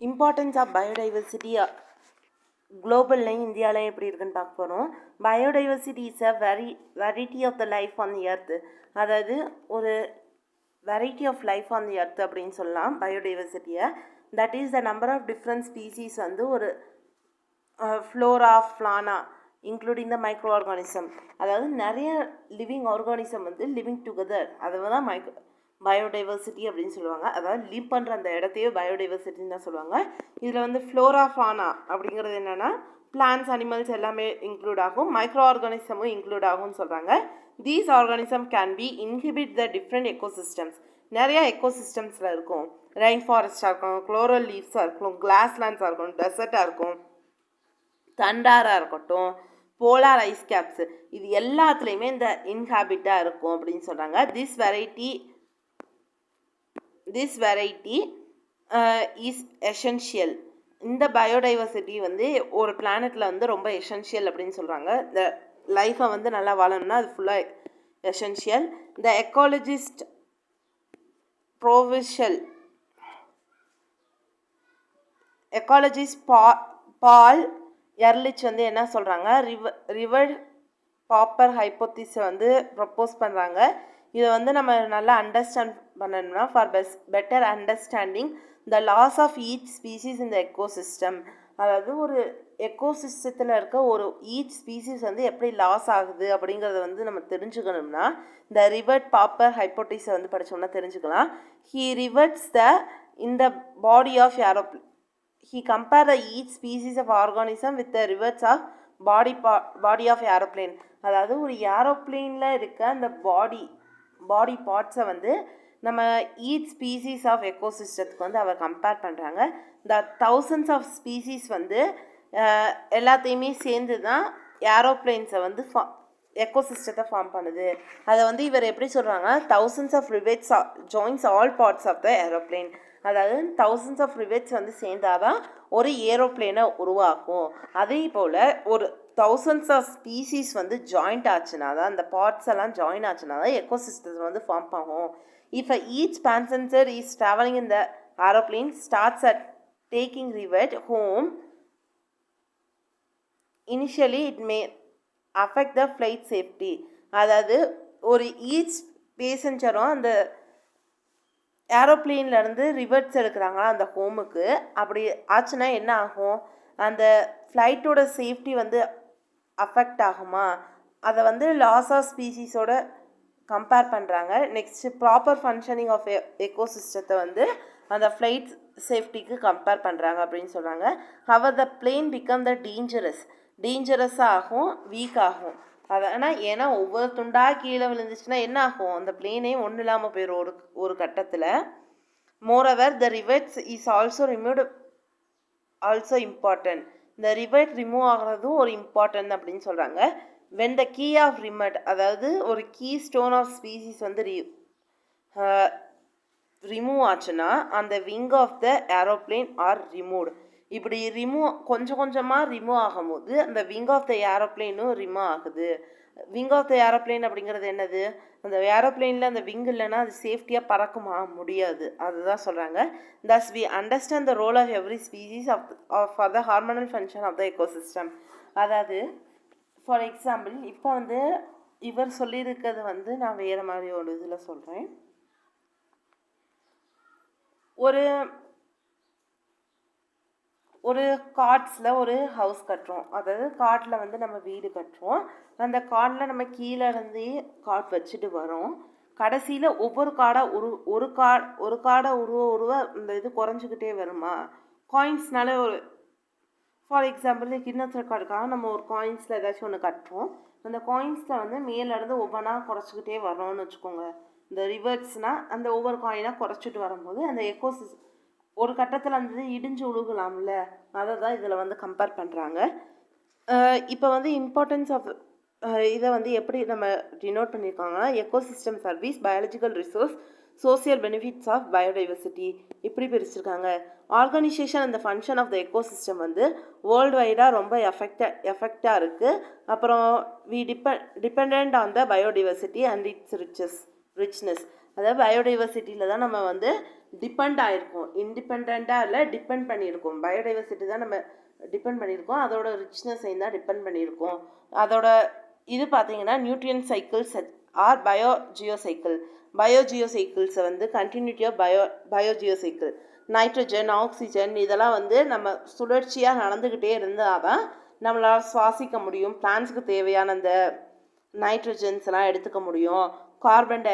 Importance of biodiversity குளோபல்லையும் இந்தியாவிலையும் எப்படி இருக்குன்னு பார்க்க போகிறோம். Biodiversity is a variety of the life on the earth. அதாவது ஒரு variety of life on the earth அப்படின்னு சொல்லலாம் பயோடைவர்சிட்டியை. That is the number of different species வந்து ஒரு flora fauna including the microorganism. அதாவது நிறைய லிவிங் ஆர்கானிசம் வந்து லிவிங் டுகெதர், அதை தான் பயோடைவர்சிட்டி அப்படின்னு சொல்லுவாங்க. அதாவது லீவ் பண்ணுற அந்த இடத்தையே பயோடைவர்சிட்டின்னு தான் சொல்லுவாங்க. இதில் வந்து ஃப்ளோரா ஃபானா அப்படிங்கிறது என்னென்னா பிளான்ஸ் அனிமல்ஸ் எல்லாமே இன்க்ளூட் ஆகும், மைக்ரோ ஆர்கானிசமும் இன்க்ளூட் ஆகும்னு சொல்கிறாங்க. These organism can be inhibit the different ecosystems. நிறையா எக்கோசிஸ்டம்ஸில் இருக்கும். ரெயின் ஃபாரஸ்ட்டாக இருக்கும், குளோரல் லீவ்ஸாக இருக்கும், கிளாஸ் லேண்ட்ஸாக இருக்கும், டெசர்ட்டாக இருக்கும், தண்டாராக இருக்கட்டும், போலார் ஐஸ் கேப்ஸ், இது எல்லாத்துலேயுமே இந்த இன்ஹாபிட்டாக இருக்கும் அப்படின்னு சொல்கிறாங்க. This variety is essential. இந்த பயோடைவர்சிட்டி வந்து ஒரு பிளானட்டில் வந்து ரொம்ப எசென்ஷியல் அப்படின்னு சொல்கிறாங்க. இந்த லைஃப்பை வந்து நல்லா வாழணும்னா அது ஃபுல்லாக எசென்ஷியல். த எக்காலஜிஸ்ட் பால் எர்லிச் வந்து என்ன சொல்கிறாங்க, ரிவர்ட் பாப்பர் ஹைப்போதிஸை வந்து ப்ரப்போஸ் பண்ணுறாங்க. இதை வந்து நம்ம நல்லா அண்டர்ஸ்டாண்ட் பண்ணணும்னா for better understanding the loss of each species இந்த எக்கோசிஸ்டம். அதாவது ஒரு எக்கோசிஸ்டத்தில் இருக்க ஒரு ஈச் ஸ்பீசிஸ் வந்து எப்படி லாஸ் ஆகுது அப்படிங்கிறத வந்து நம்ம தெரிஞ்சுக்கணும்னா இந்த ரிவர்ட் பாப்பர் ஹைப்போதிஸை வந்து படித்தோம்னா தெரிஞ்சுக்கலாம். He reverts in the body of aeroplane. He compared the each species of organism with the reverts of body of aeroplane. அதாவது ஒரு ஏரோப்ளேனில் இருக்க அந்த பாடி பார்ட்ஸை வந்து நம்ம ஈச் ஸ்பீசிஸ் ஆஃப் எக்கோசிஸ்டத்துக்கு வந்து அவர் கம்பேர் பண்ணுறாங்க. இந்த தௌசண்ட்ஸ் ஆஃப் ஸ்பீசிஸ் வந்து எல்லாத்தையுமே சேர்ந்து தான் ஏரோப்ளேன்ஸை வந்து எக்கோசிஸ்டத்தை ஃபார்ம் பண்ணுது. அதை வந்து இவர் எப்படி சொல்கிறாங்கன்னா thousands of rivets joins all parts of the aeroplane. அதாவது தௌசண்ட்ஸ் ஆஃப் ரிவெட்ஸ் வந்து சேர்ந்தாதான் ஒரு ஏரோப்ளேனை உருவாக்கும். அதே போல் ஒரு தௌசண்ட்ஸ் ஆஃப் ஸ்பீசிஸ் வந்து ஜாயிண்ட் ஆச்சுன்னா தான் அந்த பார்ட்ஸ் எல்லாம் ஜாயின் ஆச்சுன்னா தான் எக்கோசிஸ்டம் வந்து ஃபார்ம் ஆகும். If each passenger is travelling in the aeroplane starts at taking rivet home, initially it may affect the flight safety. அதாவது ஒரு ஈச் பேசஞ்சரும் அந்த ஏரோப்ளேன்லேருந்து ரிவர்ட்ஸ் எடுக்கிறாங்களா அந்த ஹோமுக்கு, அப்படி ஆச்சுன்னா என்ன ஆகும், அந்த ஃப்ளைட்டோட சேஃப்டி வந்து அஃபெக்ட் ஆகுமா, அதை வந்து லாஸ் ஆஃப் ஸ்பீசிஸோட கம்பேர் பண்ணுறாங்க. நெக்ஸ்ட்டு ப்ராப்பர் ஃபங்க்ஷனிங் ஆஃப் எக்கோசிஸ்டத்தை வந்து அந்த ஃப்ளைட் சேஃப்டிக்கு கம்பேர் பண்ணுறாங்க அப்படின்னு சொல்கிறாங்க. How the plane become the டேஞ்சரஸாக ஆகும், வீக் ஆகும். ஆனால் ஏன்னா ஒவ்வொரு துண்டாக கீழே விழுந்துச்சுன்னா என்ன ஆகும், அந்த பிளேனே ஒன்றும் இல்லாமல் போயிடும் ஒரு கட்டத்தில். Moreover the rivets is also removed also important. இந்த ரிவர்ட் ரிமூவ் ஆகிறதும் ஒரு இம்பார்ட்டன்ட் அப்படின்னு சொல்கிறாங்க. When the key of rivet, அதாவது ஒரு கீ ஸ்டோன் ஆஃப் ஸ்பீசிஸ் வந்து ரிமூவ் ஆச்சுன்னா அந்த wing of the aeroplane are removed. இப்படி கொஞ்சம் கொஞ்சமாக ரிமூவ் ஆகும்போது அந்த விங் ஆஃப் த ஏரோப்ளேனும் ரிமூவ் ஆகுது. விங் ஆஃப் த ஏரோப்ளேன் அப்படிங்கிறது என்னது, அந்த ஏரோப்ளேனில் அந்த விங் இல்லைன்னா அது சேஃப்டியாக பறக்குமா, முடியாது. அதுதான் சொல்கிறாங்க. thus we understand the role of every species for the hormonal function of the ecosystem. அதாவது ஃபார் எக்ஸாம்பிள் இப்போ வந்து இவர் சொல்லியிருக்கிறது வந்து நான் வேறு மாதிரி ஒரு இதில் சொல்கிறேன். ஒரு காட்ஸில் ஒரு ஹவுஸ் கட்டுறோம். அதாவது காட்டில் வந்து நம்ம வீடு கட்டுறோம். அந்த காட்டில் நம்ம கீழே இருந்து காட் வச்சுட்டு வரோம். கடைசியில் ஒவ்வொரு காடாக ஒரு காடை உருவ இந்த இது குறைஞ்சிக்கிட்டே வருமா, காயின்ஸ்னால ஒரு ஃபார் எக்ஸாம்பிள் கின்னஸ் ரெக்கார்டுக்காக நம்ம ஒரு காயின்ஸில் ஏதாச்சும் ஒன்று கட்டுறோம். அந்த காயின்ஸில் வந்து மேலேருந்து ஒவ்வொன்றா குறைச்சிக்கிட்டே வரோம்னு வச்சுக்கோங்க. இந்த ரிவர்ட்ஸ்னால் அந்த ஒவ்வொரு காயினாக குறைச்சிட்டு வரும்போது அந்த ஒரு கட்டத்தில் அந்த இடிஞ்சு உழுகலாம்ல, அதை தான் இதில் வந்து கம்பேர் பண்ணுறாங்க. இப்போ வந்து இம்பார்ட்டன்ஸ் ஆஃப் இதை வந்து எப்படி நம்ம டினோட் பண்ணியிருக்காங்கன்னா ecosystem service, biological resource, social benefits of biodiversity இப்படி பிரிச்சிருக்காங்க. ஆர்கனைசேஷன் அந்த ஃபங்க்ஷன் ஆஃப் த எக்கோசிஸ்டம் வந்து வேர்ல்டு வைடாக ரொம்ப எஃபெக்டாக இருக்குது. அப்புறம் depend on the biodiversity and its richness. அதாவது பயோடைவர்சிட்டியில் தான் நம்ம வந்து டிபெண்ட் ஆகிருக்கும், இண்டிபெண்ட்டாக இல்லை, டிபெண்ட் பண்ணியிருக்கோம். பயோடைவர்சிட்டி தான் நம்ம டிபெண்ட் பண்ணியிருக்கோம், அதோட ரிச்னஸையும் தான் டிபெண்ட் பண்ணியிருக்கோம். அதோட இது பார்த்தீங்கன்னா nutrient cycles are biogeo cycle. Biogeo சைக்கிள்ஸை வந்து continuity of biogeo cycle. Nitrogen, oxygen இதெல்லாம் வந்து நம்ம சுழற்சியாக நடந்துக்கிட்டே இருந்தால் தான் நம்மளால் சுவாசிக்க முடியும். பிளான்ஸுக்கு தேவையான அந்த நைட்ரஜன்ஸ்லாம் எடுத்துக்க முடியும். கார்பன் டை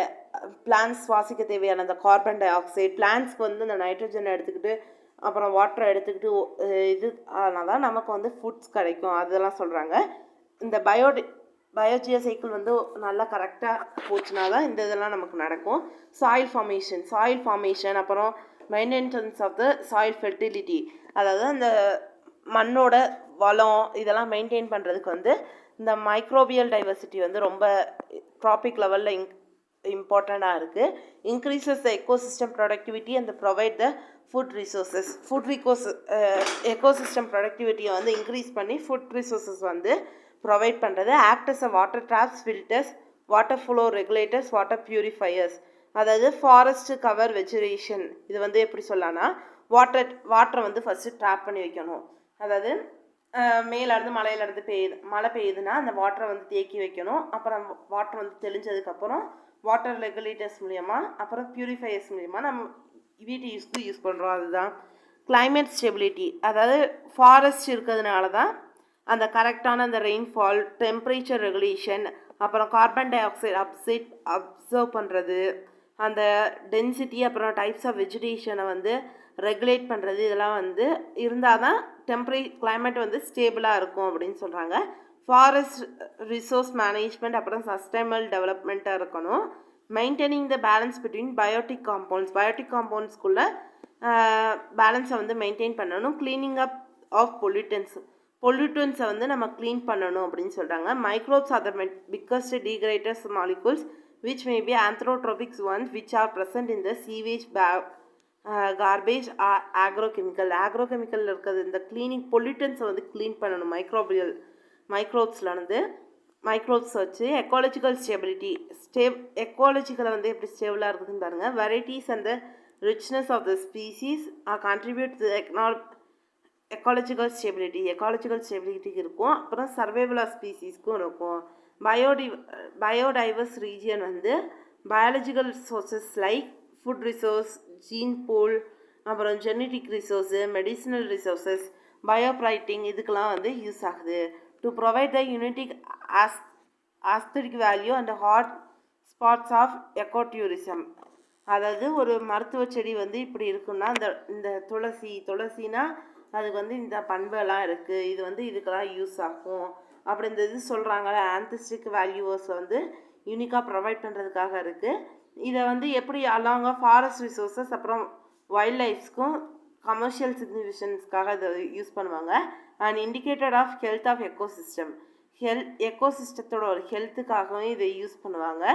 பிளான்ஸ் சுவாசிக்க தேவையான அந்த கார்பன் டை ஆக்சைடு, பிளான்ஸ்க்கு வந்து இந்த நைட்ரஜனை எடுத்துக்கிட்டு அப்புறம் வாட்டரை எடுத்துக்கிட்டு இது ஆனால் தான் நமக்கு வந்து ஃபுட்ஸ் கிடைக்கும், அதெல்லாம் சொல்கிறாங்க. இந்த பயோஜியோ சைக்கிள் வந்து நல்லா கரெக்டாக போச்சுன்னா தான் இந்த இதெல்லாம் நமக்கு நடக்கும். சாயில் ஃபார்மேஷன் அப்புறம் maintenance of the soil fertility, அதாவது அந்த மண்ணோட வளம் இதெல்லாம் மெயின்டைன் பண்ணுறதுக்கு வந்து இந்த மைக்ரோபியல் டைவர்சிட்டி வந்து ரொம்ப ட்ராபிக் லெவலில் இம்பார்ட்டண்ட்டாக இருக்குது. Increases the ecosystem productivity and provide the food resources. Ecosystem ப்ரொடக்டிவிட்டியை வந்து இன்க்ரீஸ் பண்ணி ஃபுட் ரிசோர்ஸஸ் வந்து ப்ரொவைட் பண்ணுறது. Act as water traps, filters, water flow regulators, water purifiers. அதாவது ஃபாரஸ்ட் கவர் வெஜிடேஷன், இது வந்து எப்படி சொல்லலாம்னா வாட்டரை வந்து ஃபஸ்ட்டு ட்ராப் பண்ணி வைக்கணும். அதாவது மேலேருந்து மலையிலேருந்து மழை பெய்யுதுன்னா அந்த வாட்டரை வந்து தேக்கி வைக்கணும். அப்புறம் வாட்டர் வந்து தெளிஞ்சதுக்கப்புறம் வாட்டர் ரெகுலேட்டர்ஸ் மூலயமா அப்புறம் பியூரிஃபையர்ஸ் மூலயமா நம்ம வீட்டு யூஸ் பண்ணுறோம். அதுதான் கிளைமேட் ஸ்டெபிலிட்டி. அதாவது ஃபாரஸ்ட் இருக்கிறதுனால தான் அந்த கரெக்டான அந்த ரெயின்ஃபால், டெம்பரேச்சர் ரெகுலேஷன், அப்புறம் கார்பன் டை ஆக்சைடு அப்சர்வ் பண்ணுறது, அந்த டென்சிட்டி, அப்புறம் டைப்ஸ் ஆஃப் வெஜிடேஷனை வந்து ரெகுலேட் பண்ணுறது, இதெல்லாம் வந்து இருந்தால் தான் கிளைமேட் வந்து ஸ்டேபிளாக இருக்கும் அப்படின்னு சொல்கிறாங்க. ஃபாரஸ்ட் ரிசோர்ஸ் மேனேஜ்மெண்ட் அப்புறம் சஸ்டைனபிள் டெவலப்மெண்ட்டாக இருக்கணும். Maintaining the balance between biotic காம்பவுண்ட்ஸ்குள்ளே பேலன்ஸை வந்து மெயின்டைன் பண்ணணும். கிளீனிங் அப் ஆஃப் பொல்யூட்டன்ஸை வந்து நம்ம க்ளீன் பண்ணணும் அப்படின்னு சொல்கிறாங்க. Microbes are the biggest degraders molecules which may be anthropotropic ones which are present in the sewage, garbage or agrochemical இருக்கிறது. இந்த கிளீனிங் பொல்யூட்டன்ஸை வந்து க்ளீன் பண்ணணும் மைக்ரோப்ஸ் வச்சு. எக்காலஜிக்கல் ஸ்டெபிலிட்டி, எக்காலஜிக்கலை வந்து எப்படி ஸ்டேபிளாக இருக்குதுன்னு பாருங்கள். Varieties and the richness of the species contribute to ecological ஸ்டெபிலிட்டிக்கு இருக்கும். அப்புறம் சர்வைவல் ஆஃப் ஸ்பீசிஸ்க்கும் இருக்கும். பயோடைவர்ஸ் ரீஜியன் வந்து biological resources like food resource, gene pool, அப்புறம் ஜெனட்டிக் ரிசோர்ஸு, மெடிசினல் ரிசோர்ஸஸ், பயோப்ரைட்டிங் இதுக்கெல்லாம் வந்து யூஸ் ஆகுது. To provide the unique aesthetic value and hot spots of ecotourism. அதாவது ஒரு மருத்துவ செடி வந்து இப்படி இருக்குன்னா இந்த துளசினா அதுக்கு வந்து இந்த பண்பெல்லாம் இருக்குது, இது வந்து இதுக்கெல்லாம் யூஸ் ஆகும் அப்படி இந்த இது சொல்கிறாங்களே. ஆந்தஸ்டிக் வேல்யூஸை வந்து யூனிக்காக ப்ரொவைட் பண்ணுறதுக்காக இருக்குது. இதை வந்து எப்படி அலாங்க ஃபாரஸ்ட் ரிசோர்ஸஸ் அப்புறம் வைல்ட் லைஃப்ஸ்க்கும் கமர்ஷியல் சிக்னிஃபிகன்ஸ்க்காக இதை யூஸ் பண்ணுவாங்க. And indicated of health of எக்கோசிஸ்டத்தோட ஒரு ஹெல்த்துக்காகவும் இதை யூஸ் பண்ணுவாங்க.